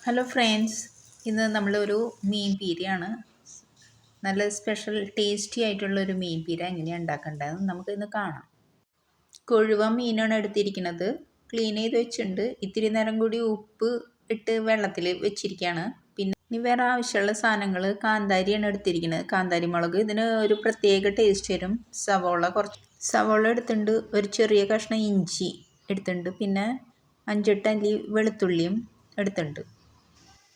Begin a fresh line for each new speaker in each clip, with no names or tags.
Hello friends, ഇന്ന് നമ്മളൊരു മീൻ പീരയാണ്. നല്ല സ്പെഷ്യൽ ടേസ്റ്റി ആയിട്ടുള്ളൊരു മീൻ പീര എങ്ങനെയാണ് ഉണ്ടാക്കേണ്ടതെന്ന് നമുക്കിന്ന് കാണാം. കൊഴുവ മീനാണ് എടുത്തിരിക്കുന്നത്. ക്ലീൻ ചെയ്ത് വെച്ചിട്ടുണ്ട്. ഇത്തിരി നേരം കൂടി ഉപ്പ് ഇട്ട് വെള്ളത്തിൽ വെച്ചിരിക്കുകയാണ്. പിന്നെ ഇനി വേറെ ആവശ്യമുള്ള സാധനങ്ങൾ കാന്താരിയാണ് എടുത്തിരിക്കുന്നത്. കാന്താരി മുളക് ഇതിന് ഒരു പ്രത്യേക ടേസ്റ്റ് വരും. സവോള എടുത്തിട്ടുണ്ട്. ഒരു ചെറിയ കഷ്ണം ഇഞ്ചി എടുത്തിട്ടുണ്ട്. പിന്നെ 5-8 അല്ലി വെളുത്തുള്ളിയും എടുത്തിട്ടുണ്ട്.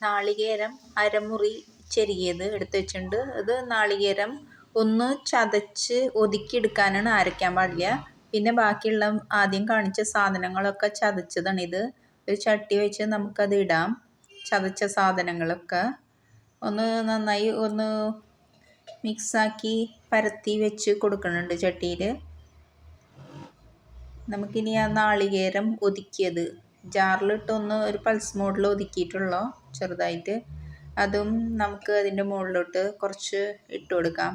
നാളികേരം അരമുറി ചെറിയത് എടുത്ത് വെച്ചിട്ടുണ്ട്. ഇത് നാളികേരം ഒന്ന് ചതച്ച് ഒതുക്കിയെടുക്കാനാണ്, അരയ്ക്കാൻ പാടില്ല. പിന്നെ ബാക്കിയുള്ള ആദ്യം കാണിച്ച സാധനങ്ങളൊക്കെ ചതച്ചതാണ്. ഇത് ഒരു ചട്ടി വെച്ച് നമുക്കത് ഇടാം. ചതച്ച സാധനങ്ങളൊക്കെ ഒന്ന് നന്നായി ഒന്ന് മിക്സാക്കി പരത്തി വെച്ച് കൊടുക്കുന്നുണ്ട് ചട്ടിയിൽ. നമുക്കിനി ആ നാളികേരം ഒതുക്കിയത് ജാറിലിട്ടൊന്ന് ഒരു പൾസ് മോഡിൽ ഒതുക്കിയിട്ടുള്ളോ ചെറുതായിട്ട്, അതും നമുക്ക് അതിൻ്റെ മുകളിലോട്ട് കുറച്ച് ഇട്ട് കൊടുക്കാം.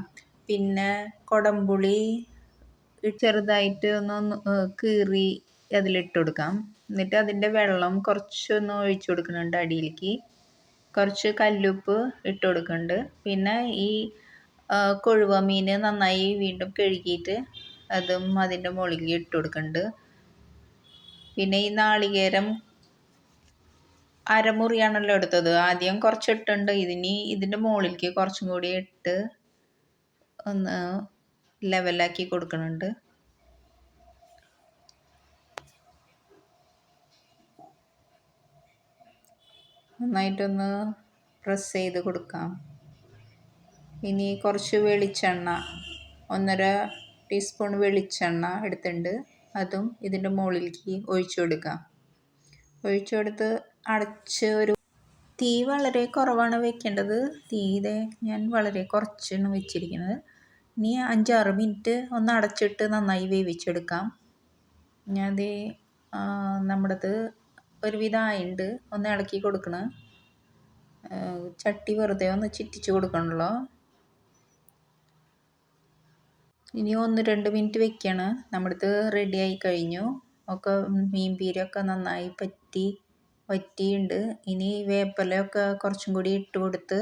പിന്നെ കൊടംപുളി ചെറുതായിട്ട് ഒന്ന് കീറി അതിലിട്ട് കൊടുക്കാം. എന്നിട്ട് അതിൻ്റെ വെള്ളം കുറച്ചൊന്ന് ഒഴിച്ചു കൊടുക്കുന്നുണ്ട് അടിയിലേക്ക്. കുറച്ച് കല്ലുപ്പ് ഇട്ട് കൊടുക്കുന്നുണ്ട്. പിന്നെ ഈ കൊഴുവ മീൻ നന്നായി വീണ്ടും കഴുകിയിട്ട് അതും അതിൻ്റെ മുകളിൽ ഇട്ട് കൊടുക്കുന്നുണ്ട്. പിന്നെ ഈ നാളികേരം അരമുറിയാണല്ലോ എടുത്തത്. ആദ്യം കുറച്ചിട്ടുണ്ട്. ഇതിൻ്റെ മുകളിലേക്ക് കുറച്ചും കൂടി ഇട്ട് ഒന്ന് ലെവലാക്കി കൊടുക്കുന്നുണ്ട്. നന്നായിട്ടൊന്ന് പ്രസ് ചെയ്ത് കൊടുക്കാം. ഇനി കുറച്ച് വെളിച്ചെണ്ണ, 1.5 ടീസ്പൂൺ വെളിച്ചെണ്ണ എടുത്തിട്ടുണ്ട്. അതും ഇതിൻ്റെ മുകളിലേക്ക് ഒഴിച്ചു കൊടുക്കാം. ഒഴിച്ചു കൊടുത്ത് അടച്ച് തീ വളരെ കുറവാണ് വെക്കേണ്ടത്. തീരെ ഞാൻ വളരെ കുറച്ചാണ് വെച്ചിരിക്കുന്നത്. ഇനി 5-6 മിനിറ്റ് ഒന്ന് അടച്ചിട്ട് നന്നായി വേവിച്ചെടുക്കാം. ഞാനത് നമ്മുടേത് ഒരുവിധമായിട്ടുണ്ട്. ഒന്ന് ഇളക്കി കൊടുക്കണം. ചട്ടി വെറുതെ ഒന്ന് ചുറ്റിച്ച് കൊടുക്കണമല്ലോ. ഇനി 1-2 മിനിറ്റ് വെക്കണം. നമ്മുടേത് റെഡി ആയി കഴിഞ്ഞു. ഒക്കെ മീൻ പീരയൊക്കെ നന്നായി വറ്റിയുണ്ട്. ഇനി വേപ്പിലയൊക്കെ കുറച്ചും കൂടി ഇട്ട് കൊടുത്ത്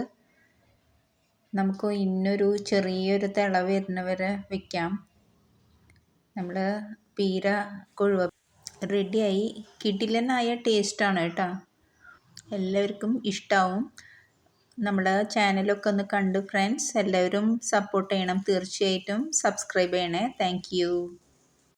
നമുക്ക് ഇന്നൊരു ചെറിയൊരു തിള വരുന്നവരെ വെക്കാം. നമ്മൾ പീര കൊഴുവ റെഡിയായി. കിടിലനായ ടേസ്റ്റാണ് കേട്ടോ. എല്ലാവർക്കും ഇഷ്ടമാവും. നമ്മുടെ ചാനലൊക്കെ ഒന്ന് കണ്ട് ഫ്രണ്ട്സ് എല്ലാവരും സപ്പോർട്ട് ചെയ്യണം. തീർച്ചയായിട്ടും സബ്സ്ക്രൈബ് ചെയ്യണേ. Thank you.